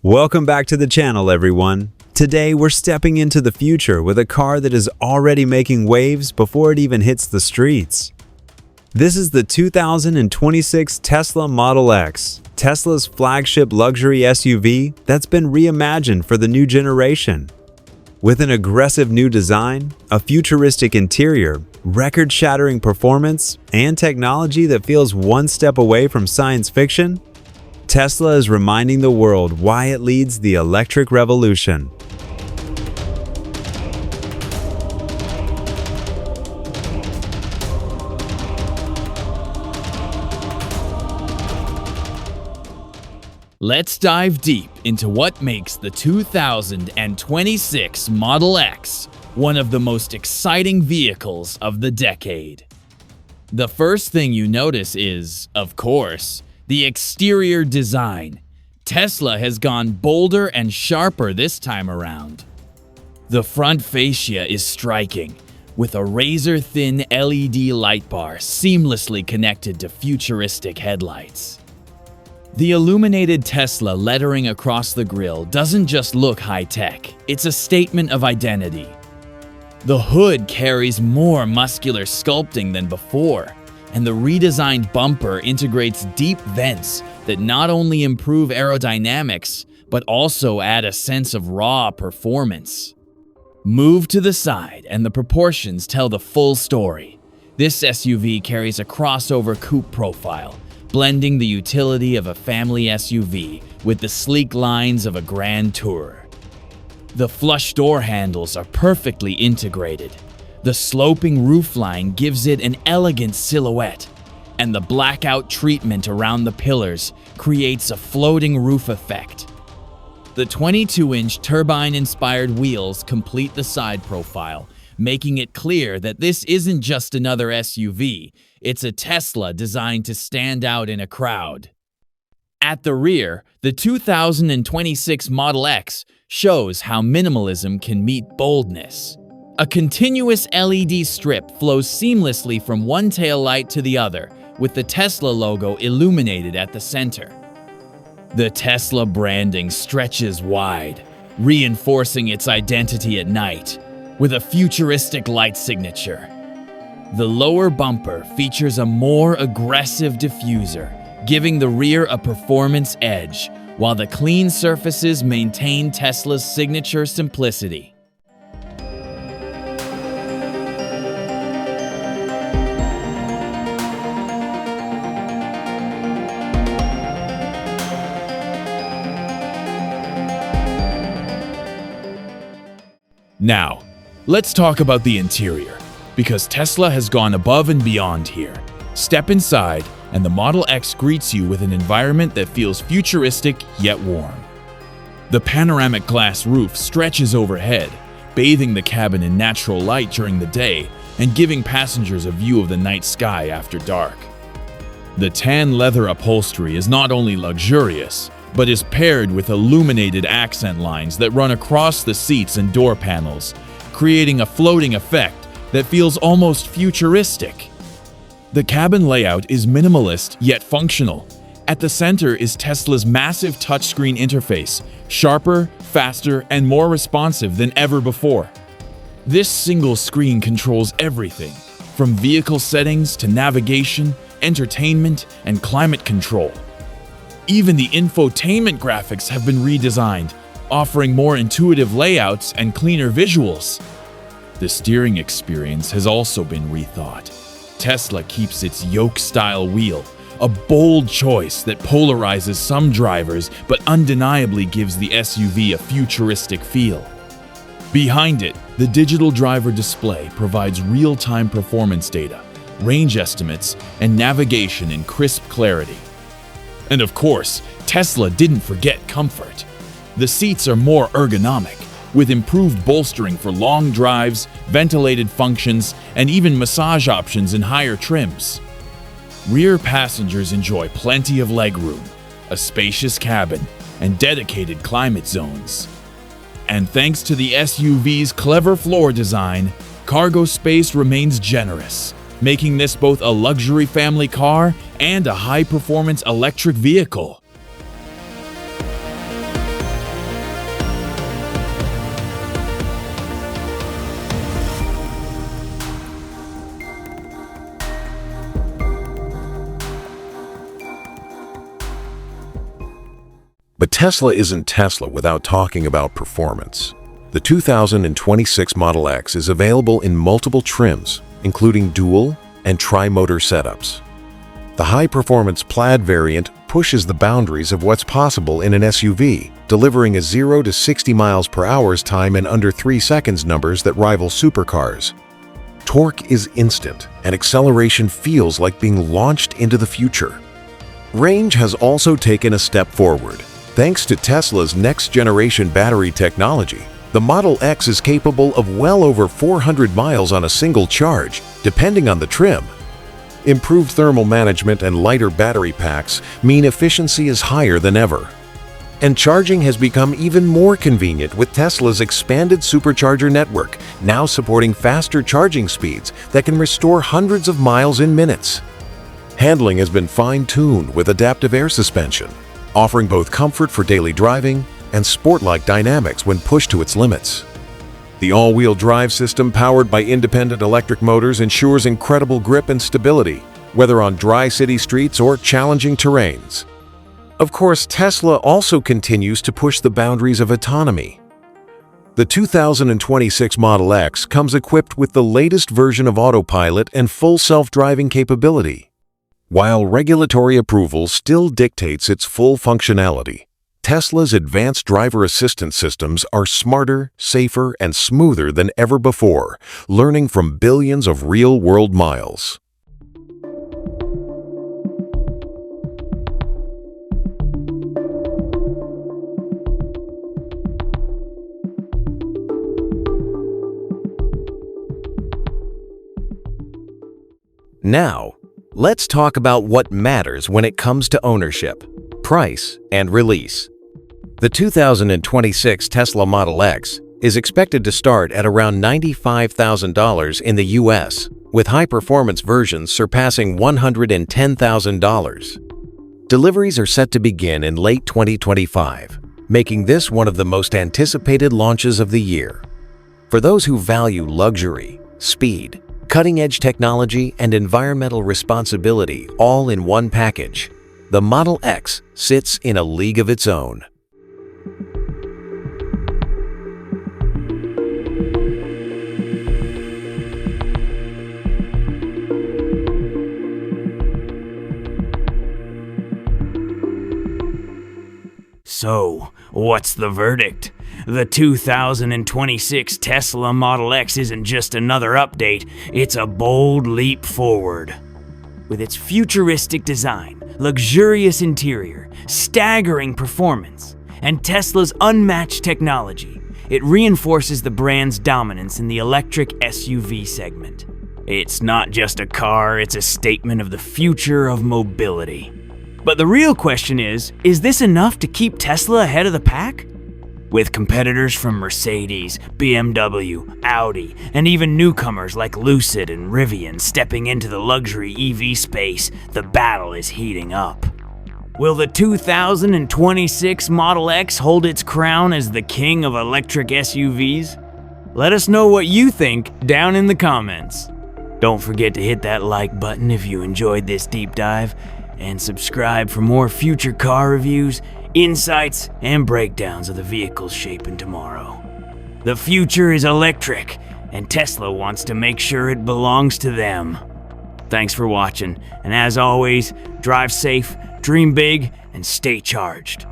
Welcome back to the channel, everyone. Today, we're stepping into the future with a car that is already making waves before it even hits the streets. This is the 2026 Tesla Model X, Tesla's flagship luxury SUV that's been reimagined for the new generation. With an aggressive new design, a futuristic interior, record-shattering performance, and technology that feels one step away from science fiction, Tesla is reminding the world why it leads the electric revolution. Let's dive deep into what makes the 2026 Model X one of the most exciting vehicles of the decade. The first thing you notice is, of course, the exterior design. Tesla has gone bolder and sharper this time around. The front fascia is striking, with a razor-thin LED light bar seamlessly connected to futuristic headlights. The illuminated Tesla lettering across the grille doesn't just look high-tech, it's a statement of identity. The hood carries more muscular sculpting than before, and the redesigned bumper integrates deep vents that not only improve aerodynamics, but also add a sense of raw performance. Move to the side and the proportions tell the full story. This SUV carries a crossover coupe profile, blending the utility of a family SUV with the sleek lines of a grand tourer. The flush door handles are perfectly integrated. The sloping roofline gives it an elegant silhouette, and the blackout treatment around the pillars creates a floating roof effect. The 22-inch turbine-inspired wheels complete the side profile, making it clear that this isn't just another SUV, it's a Tesla designed to stand out in a crowd. At the rear, the 2026 Model X shows how minimalism can meet boldness. A continuous LED strip flows seamlessly from one taillight to the other, with the Tesla logo illuminated at the center. The Tesla branding stretches wide, reinforcing its identity at night, with a futuristic light signature. The lower bumper features a more aggressive diffuser, giving the rear a performance edge, while the clean surfaces maintain Tesla's signature simplicity. Now, let's talk about the interior, because Tesla has gone above and beyond here. Step inside, and the Model X greets you with an environment that feels futuristic yet warm. The panoramic glass roof stretches overhead, bathing the cabin in natural light during the day and giving passengers a view of the night sky after dark. The tan leather upholstery is not only luxurious, but is paired with illuminated accent lines that run across the seats and door panels, creating a floating effect that feels almost futuristic. The cabin layout is minimalist yet functional. At the center is Tesla's massive touchscreen interface, sharper, faster, and more responsive than ever before. This single screen controls everything, from vehicle settings to navigation, entertainment, and climate control. Even the infotainment graphics have been redesigned, offering more intuitive layouts and cleaner visuals. The steering experience has also been rethought. Tesla keeps its yoke-style wheel, a bold choice that polarizes some drivers but undeniably gives the SUV a futuristic feel. Behind it, the digital driver display provides real-time performance data, range estimates, and navigation in crisp clarity. And of course, Tesla didn't forget comfort. The seats are more ergonomic, with improved bolstering for long drives, ventilated functions, and even massage options in higher trims. Rear passengers enjoy plenty of legroom, a spacious cabin, and dedicated climate zones. And thanks to the SUV's clever floor design, cargo space remains generous, making this both a luxury family car and a high-performance electric vehicle. But Tesla isn't Tesla without talking about performance. The 2026 Model X is available in multiple trims, including dual and tri-motor setups. The high-performance Plaid variant pushes the boundaries of what's possible in an SUV, delivering a 0 to 60 miles per hour's time in under 3 seconds numbers that rival supercars. Torque is instant, and acceleration feels like being launched into the future. Range has also taken a step forward. Thanks to Tesla's next-generation battery technology, the Model X is capable of well over 400 miles on a single charge, depending on the trim. Improved thermal management and lighter battery packs mean efficiency is higher than ever. And charging has become even more convenient with Tesla's expanded supercharger network, now supporting faster charging speeds that can restore hundreds of miles in minutes. Handling has been fine-tuned with adaptive air suspension, offering both comfort for daily driving and sport-like dynamics when pushed to its limits. The all-wheel drive system powered by independent electric motors ensures incredible grip and stability, whether on dry city streets or challenging terrains. Of course, Tesla also continues to push the boundaries of autonomy. The 2026 Model X comes equipped with the latest version of autopilot and full self-driving capability. While regulatory approval still dictates its full functionality, Tesla's advanced driver assistance systems are smarter, safer, and smoother than ever before, learning from billions of real-world miles. Now, let's talk about what matters when it comes to ownership, price, and release. The 2026 Tesla Model X is expected to start at around $95,000 in the US, with high-performance versions surpassing $110,000. Deliveries are set to begin in late 2025, making this one of the most anticipated launches of the year. For those who value luxury, speed, cutting-edge technology, and environmental responsibility all in one package, the Model X sits in a league of its own. So, what's the verdict? The 2026 Tesla Model X isn't just another update, it's a bold leap forward. With its futuristic design, luxurious interior, staggering performance, and Tesla's unmatched technology, it reinforces the brand's dominance in the electric SUV segment. It's not just a car, it's a statement of the future of mobility. But the real question is this enough to keep Tesla ahead of the pack? With competitors from Mercedes, BMW, Audi, and even newcomers like Lucid and Rivian stepping into the luxury EV space, the battle is heating up. Will the 2026 Model X hold its crown as the king of electric SUVs? Let us know what you think down in the comments. Don't forget to hit that like button if you enjoyed this deep dive, and subscribe for more future car reviews, insights, and breakdowns of the vehicles shaping tomorrow. The future is electric, and Tesla wants to make sure it belongs to them. Thanks for watching, and as always, drive safe, dream big, and stay charged.